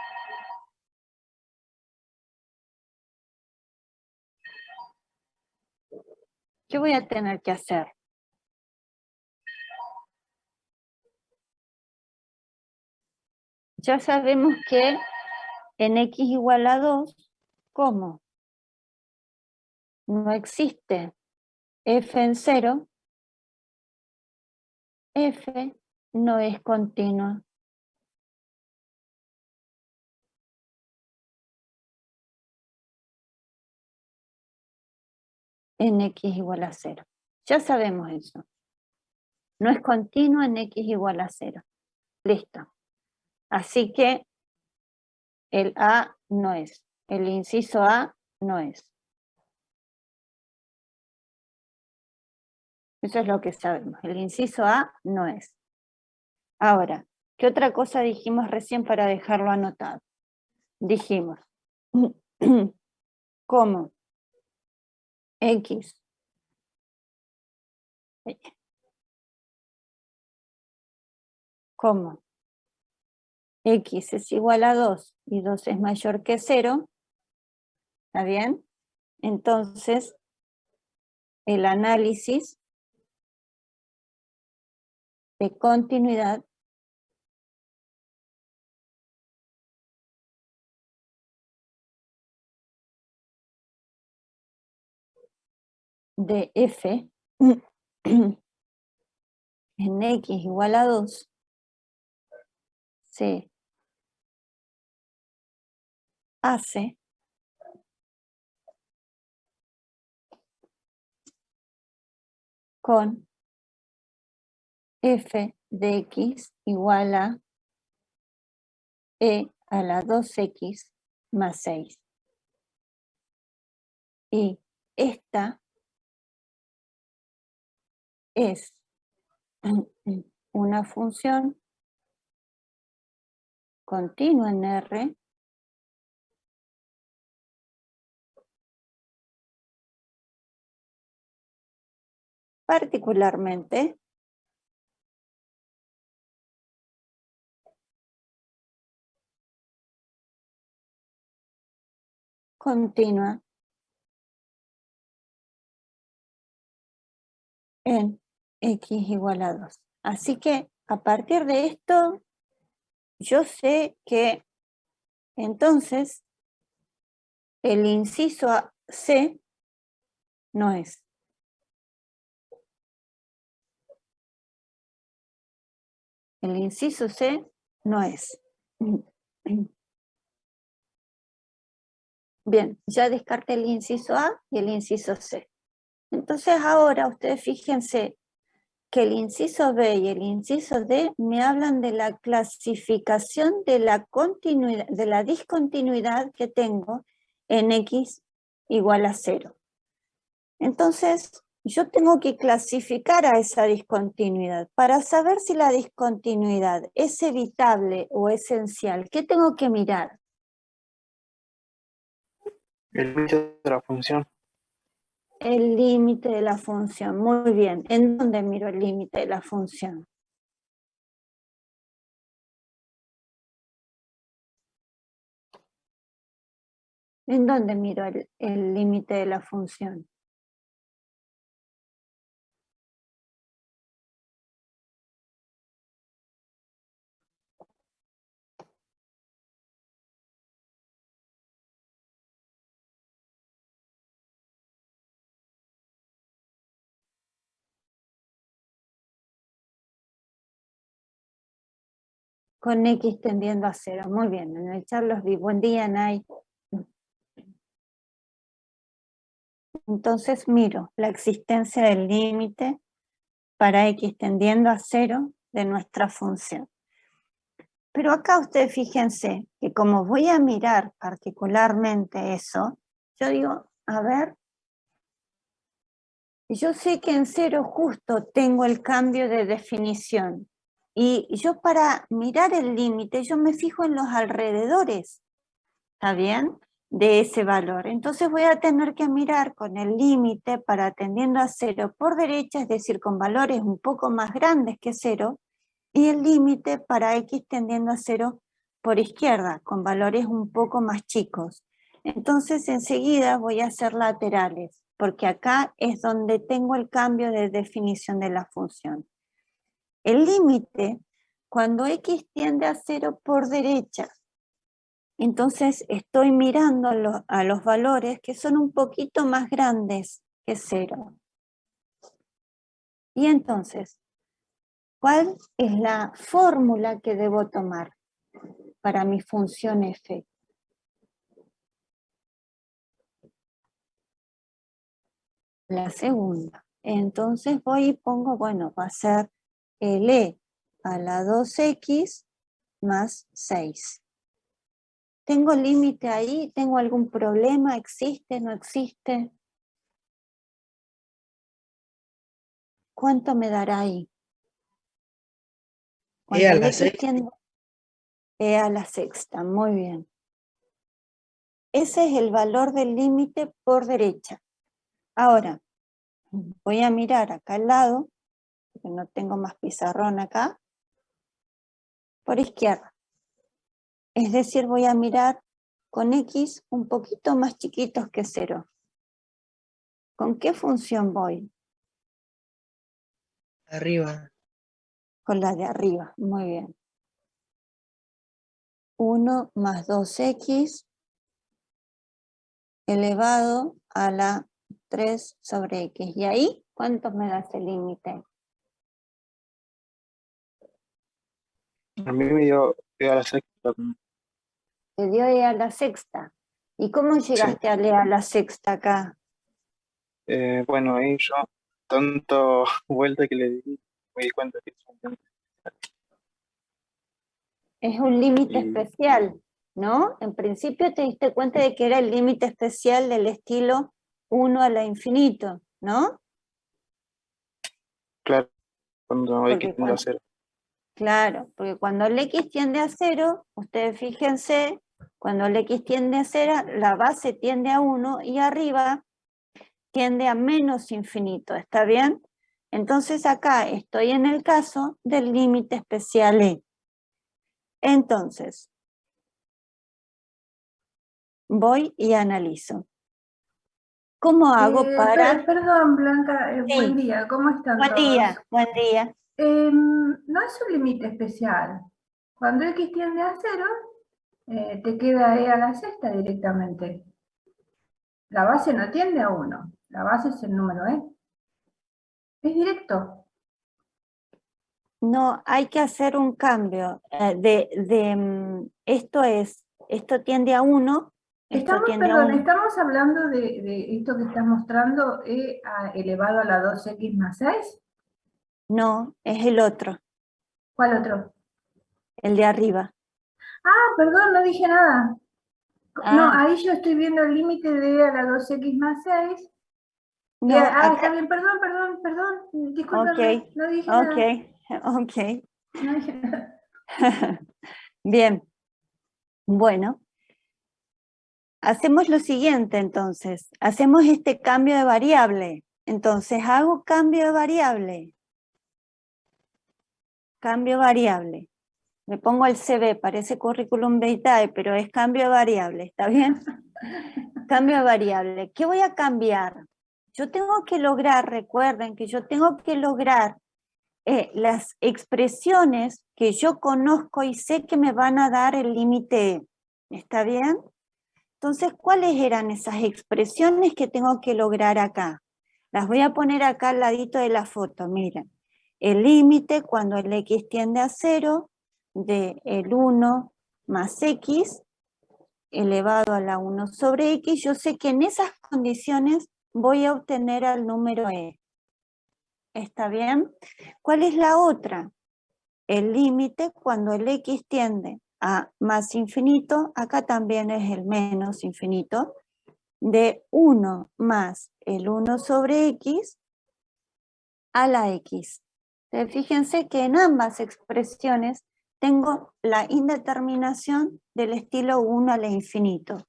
[SPEAKER 1] ¿Qué voy a tener que hacer? Ya sabemos que en x igual a 2, ¿cómo? No existe f en 0, f no es continua. En x igual a 0. Ya sabemos eso. No es continua en x igual a 0. Listo. Así que el A no es. El inciso A no es. Eso es lo que sabemos. El inciso A no es. Ahora, ¿qué otra cosa dijimos recién para dejarlo anotado? Dijimos, ¿cómo? X. ¿Cómo? X es igual a 2 y 2 es mayor que 0. ¿Está bien? Entonces, el análisis de continuidad de f en x igual a 2 se hace con f de x igual a e a la 2x más 6. Y esta es una función continua en R particularmente continua en x igual a 2. Así que a partir de esto, yo sé que entonces el inciso C no es. El inciso C no es. Bien, ya descarté el inciso A y el inciso C. Entonces ahora ustedes fíjense que el inciso B y el inciso D me hablan de la clasificación de la continuidad, de la discontinuidad que tengo en x igual a 0. Entonces, yo tengo que clasificar a esa discontinuidad. Para saber si la discontinuidad es evitable o esencial, ¿qué tengo que mirar?
[SPEAKER 2] El límite de la función.
[SPEAKER 1] El límite de la función. Muy bien. ¿En dónde miro el límite de la función? ¿En dónde miro el límite de la función? Con x tendiendo a 0. Muy bien, en el chat los vi. Buen día, Nay. Entonces miro la existencia del límite para x tendiendo a 0 de nuestra función. Pero acá ustedes fíjense que como voy a mirar particularmente eso, yo digo, a ver, yo sé que en 0 justo tengo el cambio de definición. Y yo para mirar el límite, yo me fijo en los alrededores, ¿está bien? De ese valor. Entonces voy a tener que mirar con el límite para tendiendo a 0 por derecha, es decir, con valores un poco más grandes que 0, y el límite para x tendiendo a 0 por izquierda, con valores un poco más chicos. Entonces enseguida voy a hacer laterales, porque acá es donde tengo el cambio de definición de la función. El límite, cuando x tiende a 0 por derecha, entonces estoy mirando a los valores que son un poquito más grandes que 0. Y entonces, ¿cuál es la fórmula que debo tomar para mi función f? La segunda. Entonces voy y pongo, bueno, va a ser el e a la 2x más 6. ¿Tengo límite ahí? ¿Tengo algún problema? ¿Existe? ¿No existe? ¿Cuánto me dará ahí?
[SPEAKER 4] E a
[SPEAKER 1] Cuando
[SPEAKER 4] la
[SPEAKER 1] el X tiende a la sexta, muy bien. Ese es el valor del límite por derecha. Ahora, voy a mirar acá al lado, porque no tengo más pizarrón acá, por izquierda. Es decir, voy a mirar con X un poquito más chiquitos que 0. ¿Con qué función voy?
[SPEAKER 4] arriba.
[SPEAKER 1] Con la de arriba, muy bien. 1 más 2x elevado a la 3 sobre x. ¿Y ahí cuánto me da ese límite?
[SPEAKER 2] A mí me dio E a la sexta.
[SPEAKER 1] Te dio e a la sexta. ¿Y cómo llegaste a e a la sexta acá?
[SPEAKER 2] Bueno, ahí yo, tanto vuelta que le di, me di cuenta que es un límite.
[SPEAKER 1] Es un límite
[SPEAKER 2] Y
[SPEAKER 1] especial, ¿no? En principio te diste cuenta de que era el límite especial del estilo 1 a la infinito, ¿no?
[SPEAKER 2] claro, cuando
[SPEAKER 1] Porque
[SPEAKER 2] X tiende a 0.
[SPEAKER 1] claro, porque cuando el X tiende a 0, ustedes fíjense, cuando el X tiende a 0, la base tiende a 1 y arriba tiende a menos infinito, ¿está bien? Entonces acá estoy en el caso del límite especial E. Entonces, voy y analizo. ¿Cómo hago para...?
[SPEAKER 7] Perdón, Blanca, buen
[SPEAKER 1] Sí,
[SPEAKER 7] día, ¿cómo están
[SPEAKER 1] buen
[SPEAKER 7] todos?
[SPEAKER 1] día, buen día.
[SPEAKER 7] No es un límite especial. Cuando X tiende a 0, te queda E a la sexta directamente. La base no tiende a 1, la base es el número E. Es directo.
[SPEAKER 1] No, hay que hacer un cambio. Esto tiende a 1, esto tiende a 1.
[SPEAKER 7] Estamos hablando de esto que estás mostrando, E elevado a la 2X más 6.
[SPEAKER 1] No, es el otro,
[SPEAKER 7] ¿Cuál otro?
[SPEAKER 1] el de arriba.
[SPEAKER 7] Ah, perdón, no dije nada. No,
[SPEAKER 1] Ah,
[SPEAKER 7] ahí yo estoy viendo el límite de E a la 2X más 6.
[SPEAKER 1] no,
[SPEAKER 7] Está
[SPEAKER 1] acá,
[SPEAKER 7] bien, perdón,
[SPEAKER 1] ok,
[SPEAKER 7] discúlpame, no dije
[SPEAKER 1] ok,
[SPEAKER 7] nada.
[SPEAKER 1] ok.
[SPEAKER 7] No dije nada.
[SPEAKER 1] Bien, bueno, hacemos lo siguiente entonces, hacemos este cambio de variable. Entonces hago cambio de variable. Cambio variable. Le pongo el CB, parece currículum vitae, pero es cambio de variable, ¿está bien? Cambio de variable. ¿Qué voy a cambiar? Yo tengo que lograr, recuerden que yo tengo que lograr las expresiones que yo conozco y sé que me van a dar el límite. ¿Está bien? Entonces, ¿cuáles eran esas expresiones que tengo que lograr acá? Las voy a poner acá al ladito de la foto, miren. El límite cuando el X tiende a 0 de el 1 más X elevado a la 1 sobre X, yo sé que en esas condiciones voy a obtener al número E. ¿Está bien? ¿Cuál es la otra? El límite cuando el X tiende a más infinito, acá también es el menos infinito, de 1 más el 1 sobre X a la X. Fíjense que en ambas expresiones tengo la indeterminación del estilo 1 a la infinito.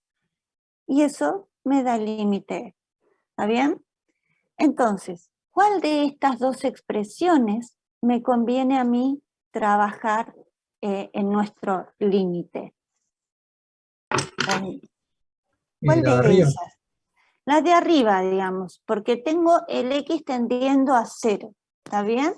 [SPEAKER 1] Y eso me da el límite. ¿Está bien? Entonces, ¿cuál de estas dos expresiones me conviene a mí trabajar en nuestro límite? ¿Cuál
[SPEAKER 5] La de
[SPEAKER 1] de
[SPEAKER 5] arriba.
[SPEAKER 1] ellas? La de arriba, digamos, porque tengo el X tendiendo a 0. ¿Está bien?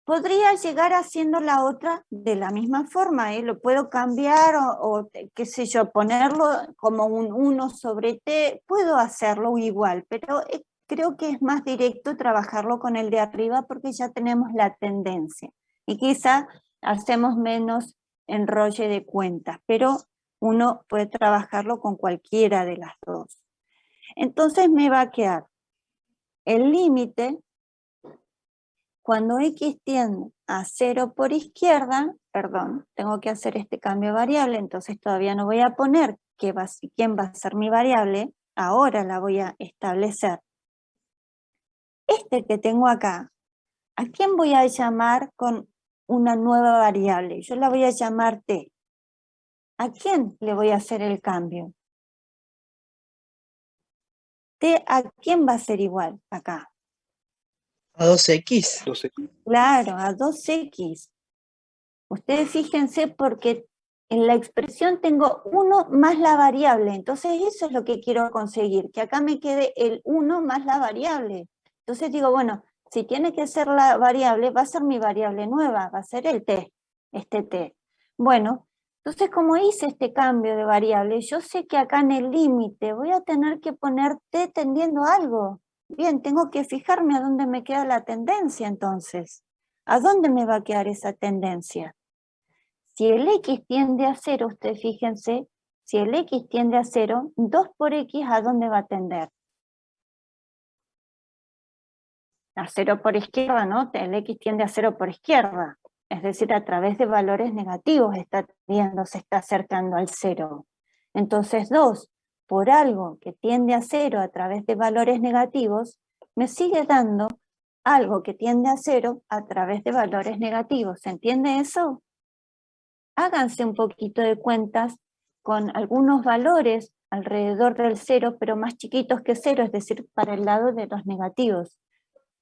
[SPEAKER 1] Podría llegar haciendo la otra de la misma forma, lo puedo cambiar o qué sé yo, ponerlo como un 1 sobre T, puedo hacerlo igual, pero creo que es más directo trabajarlo con el de arriba porque ya tenemos la tendencia y quizá hacemos menos enrolle de cuentas, pero uno puede trabajarlo con cualquiera de las dos. Entonces me va a quedar el límite cuando x tiende a 0 por izquierda, perdón, tengo que hacer este cambio de variable, entonces todavía no voy a poner quién va a ser mi variable, ahora la voy a establecer. Este que tengo acá, ¿a quién voy a llamar con una nueva variable? Yo la voy a llamar t. ¿A quién le voy a hacer el cambio? T, ¿a quién va a ser igual acá?
[SPEAKER 8] A 2x.
[SPEAKER 2] 12.
[SPEAKER 1] Claro, a 2x. Ustedes fíjense porque en la expresión tengo 1 más la variable, entonces eso es lo que quiero conseguir, que acá me quede el 1 más la variable. Entonces digo, bueno, si tiene que ser la variable, va a ser mi variable nueva, va a ser el t, este t. Bueno, entonces como hice este cambio de variable, yo sé que acá en el límite voy a tener que poner t tendiendo a algo. Bien, tengo que fijarme a dónde me queda la tendencia entonces. ¿A dónde me va a quedar esa tendencia? Si el x tiende a 0, ustedes fíjense, si el x tiende a 0, 2 por x, ¿a dónde va a tender? A 0 por izquierda, ¿no? El x tiende a 0 por izquierda. Es decir, a través de valores negativos está tendiendo, se está acercando al 0. Entonces 2 por algo que tiende a 0 a través de valores negativos, me sigue dando algo que tiende a 0 a través de valores negativos. ¿Se entiende eso? Háganse un poquito de cuentas con algunos valores alrededor del 0, pero más chiquitos que 0, es decir, para el lado de los negativos.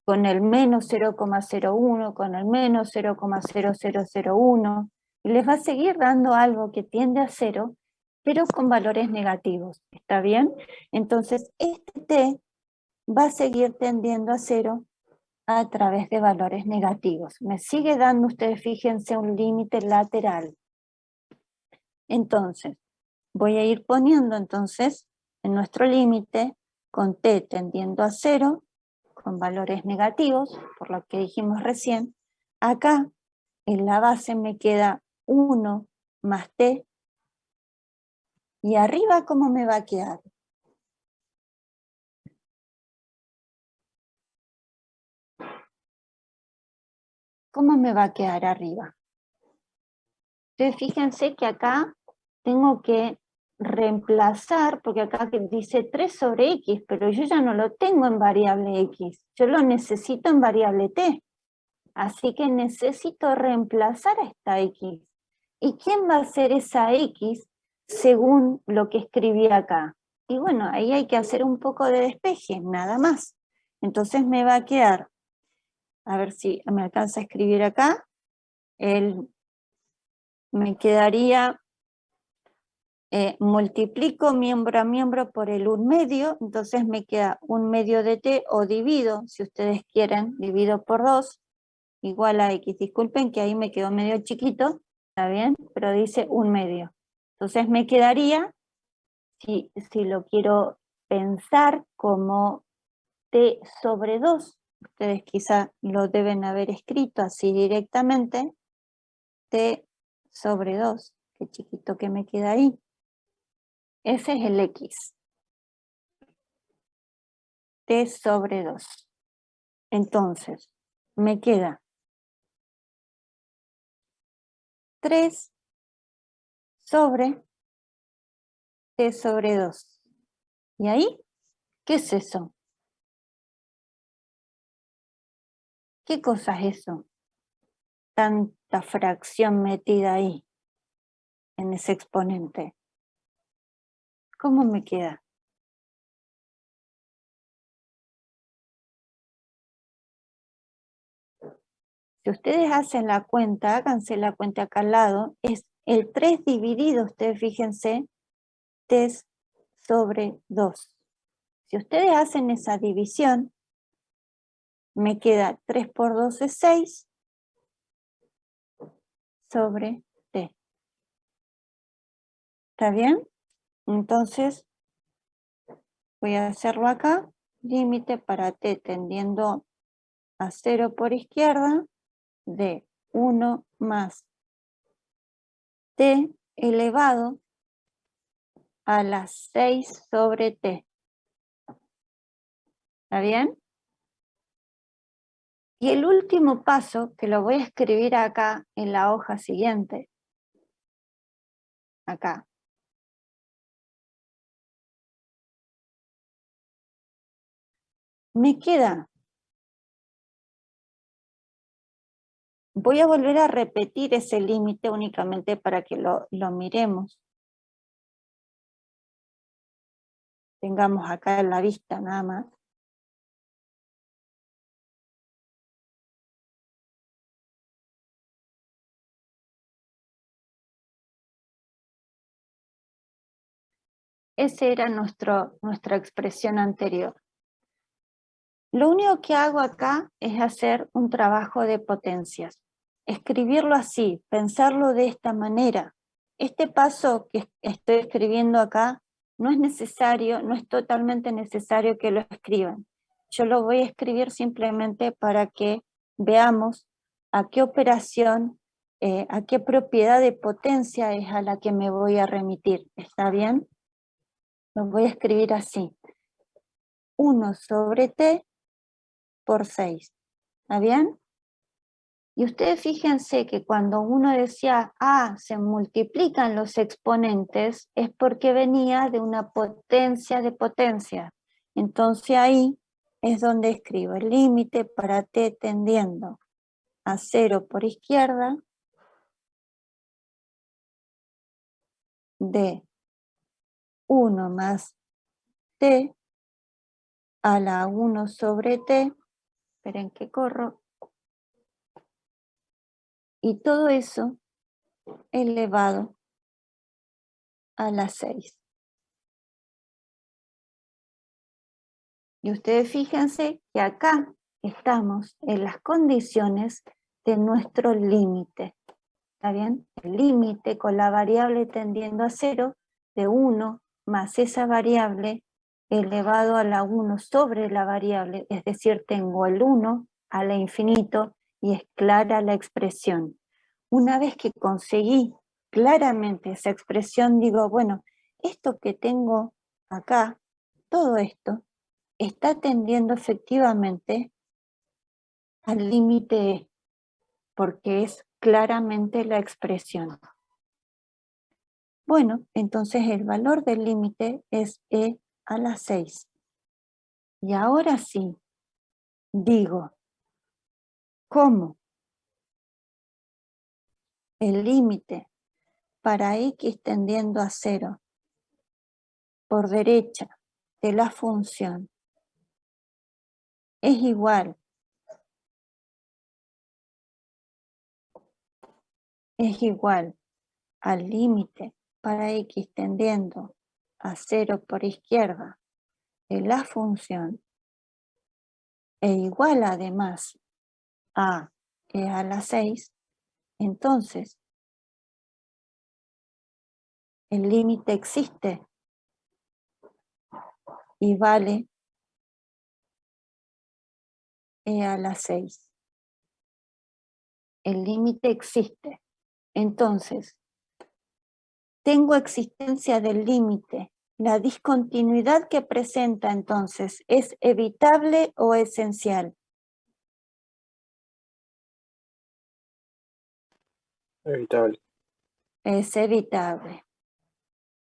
[SPEAKER 1] Con el menos 0,01, con el menos 0,0001, y les va a seguir dando algo que tiende a 0, pero con valores negativos. ¿Está bien? Entonces, este t va a seguir tendiendo a 0 a través de valores negativos. Me sigue dando, ustedes fíjense, un límite lateral. Entonces, voy a ir poniendo entonces en nuestro límite con t tendiendo a 0, con valores negativos, por lo que dijimos recién. Acá en la base me queda 1 más t, y arriba ¿cómo me va a quedar? ¿Cómo me va a quedar arriba? Entonces fíjense que acá tengo que reemplazar, porque acá dice 3 sobre x, pero yo ya no lo tengo en variable x, yo lo necesito en variable t. Así que necesito reemplazar a esta x. ¿Y quién va a ser esa x según lo que escribí acá? Y bueno, ahí hay que hacer un poco de despeje, nada más. Entonces me va a quedar, a ver si me alcanza a escribir acá, me quedaría, multiplico miembro a miembro por el 1/2, entonces me queda 1/2 de t, o divido, si ustedes quieren, divido por 2, igual a x. Disculpen que ahí me quedó medio chiquito, ¿está bien? Pero dice 1/2. Entonces me quedaría, si lo quiero pensar como t sobre 2, ustedes quizá lo deben haber escrito así directamente, t sobre 2, qué chiquito que me queda ahí. Ese es el x. T sobre 2. Entonces, me queda 3 sobre t sobre 2. ¿Y ahí? ¿Qué es eso? ¿Qué cosa es eso? Tanta fracción metida ahí, en ese exponente. ¿Cómo me queda? Si ustedes hacen la cuenta, háganse la cuenta acá al lado, es el 3 dividido, ustedes fíjense, t sobre 2. Si ustedes hacen esa división, me queda 3 por 2 es 6 sobre t. ¿Está bien? Entonces, voy a hacerlo acá, límite para t tendiendo a 0 por izquierda, de 1 más t elevado a la 6 sobre t. ¿Está bien? Y el último paso, que lo voy a escribir acá en la hoja siguiente, acá. Me queda. Voy a volver a repetir ese límite únicamente para que lo miremos. Tengamos acá en la vista nada más. Esa era nuestra expresión anterior. Lo único que hago acá es hacer un trabajo de potencias. Escribirlo así, pensarlo de esta manera. Este paso que estoy escribiendo acá no es necesario, no es totalmente necesario que lo escriban. Yo lo voy a escribir simplemente para que veamos a qué operación, a qué propiedad de potencia es a la que me voy a remitir. ¿Está bien? Lo voy a escribir así. 1 sobre t por 6. ¿Está bien? Y ustedes fíjense que cuando uno decía, se multiplican los exponentes, es porque venía de una potencia de potencia. Entonces ahí es donde escribo el límite para t tendiendo a 0 por izquierda de 1 más t a la 1 sobre t, esperen que corro, y todo eso elevado a la 6. Y ustedes fíjense que acá estamos en las condiciones de nuestro límite. ¿Está bien? El límite con la variable tendiendo a 0 de 1 más esa variable elevado a la 1 sobre la variable, es decir, tengo el 1 a la infinito y es clara la expresión. Una vez que conseguí claramente esa expresión, digo, bueno, esto que tengo acá, todo esto, está tendiendo efectivamente al límite E, porque es claramente la expresión. Bueno, entonces el valor del límite es E a la 6. Y ahora sí, digo, ¿cómo? El límite para x tendiendo a 0 por derecha de la función es igual al límite para x tendiendo a 0 por izquierda de la función e igual además a e a la 6, entonces el límite existe y vale e a la 6. El límite existe. Entonces, tengo existencia del límite. La discontinuidad que presenta entonces, ¿es evitable o esencial?
[SPEAKER 2] Evitable.
[SPEAKER 1] Es evitable.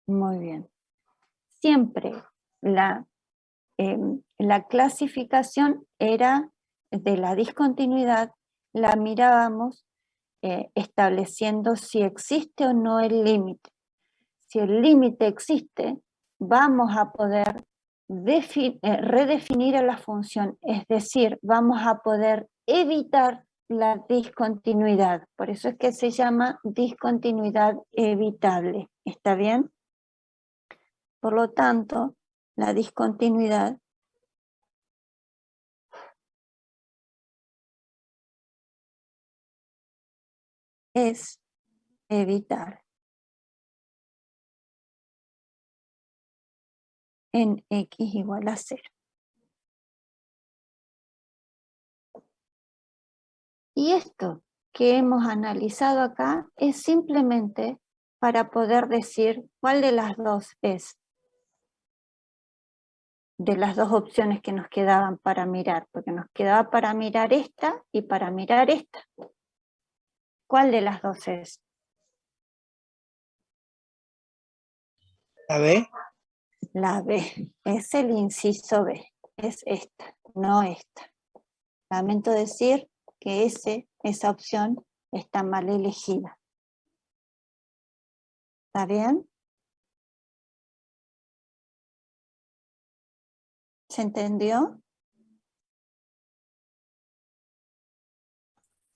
[SPEAKER 1] Muy bien. Siempre la clasificación era de la discontinuidad, la mirábamos estableciendo si existe o no el límite. Si el límite existe, vamos a poder redefinir a la función, es decir, vamos a poder evitar la discontinuidad. Por eso es que se llama discontinuidad evitable. ¿Está bien? Por lo tanto, la discontinuidad es evitar en x igual a 0. Y esto que hemos analizado acá es simplemente para poder decir cuál de las dos es. de las dos opciones que nos quedaban para mirar, porque nos quedaba para mirar esta y para mirar esta. ¿Cuál de las dos es?
[SPEAKER 8] ¿La B?
[SPEAKER 1] La B, es el inciso B, es esta, no esta. Lamento decir que esa opción está mal elegida. ¿Está bien? ¿Se entendió?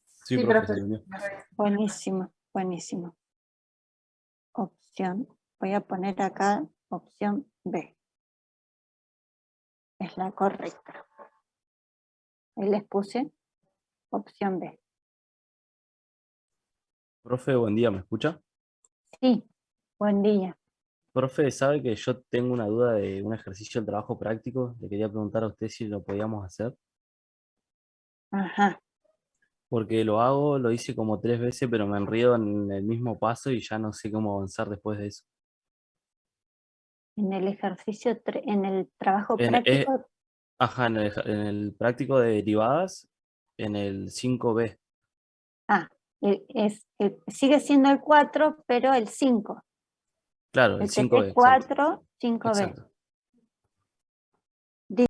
[SPEAKER 9] Sí,
[SPEAKER 7] Sí,
[SPEAKER 9] profe, se
[SPEAKER 7] profe.
[SPEAKER 9] entendió.
[SPEAKER 1] Buenísimo, buenísimo. Opción, voy a poner acá opción B. Es la correcta. Ahí les puse opción B.
[SPEAKER 9] Profe, buen día, ¿me escucha?
[SPEAKER 1] Sí, buen día.
[SPEAKER 9] Profe, ¿sabe que yo tengo una duda de un ejercicio del trabajo práctico? Le quería preguntar a usted si lo podíamos hacer.
[SPEAKER 1] Ajá.
[SPEAKER 9] Porque lo hice como 3 veces, pero me enredo en el mismo paso y ya no sé cómo avanzar después de eso.
[SPEAKER 1] En el ejercicio, en el trabajo
[SPEAKER 9] En,
[SPEAKER 1] práctico,
[SPEAKER 9] ajá, en el práctico de derivadas, en el 5B.
[SPEAKER 1] sigue siendo el 4, pero el 5.
[SPEAKER 9] Claro, el
[SPEAKER 1] El
[SPEAKER 9] 5B,
[SPEAKER 1] TP
[SPEAKER 9] exacto.
[SPEAKER 1] 4, 5B.
[SPEAKER 9] Exacto.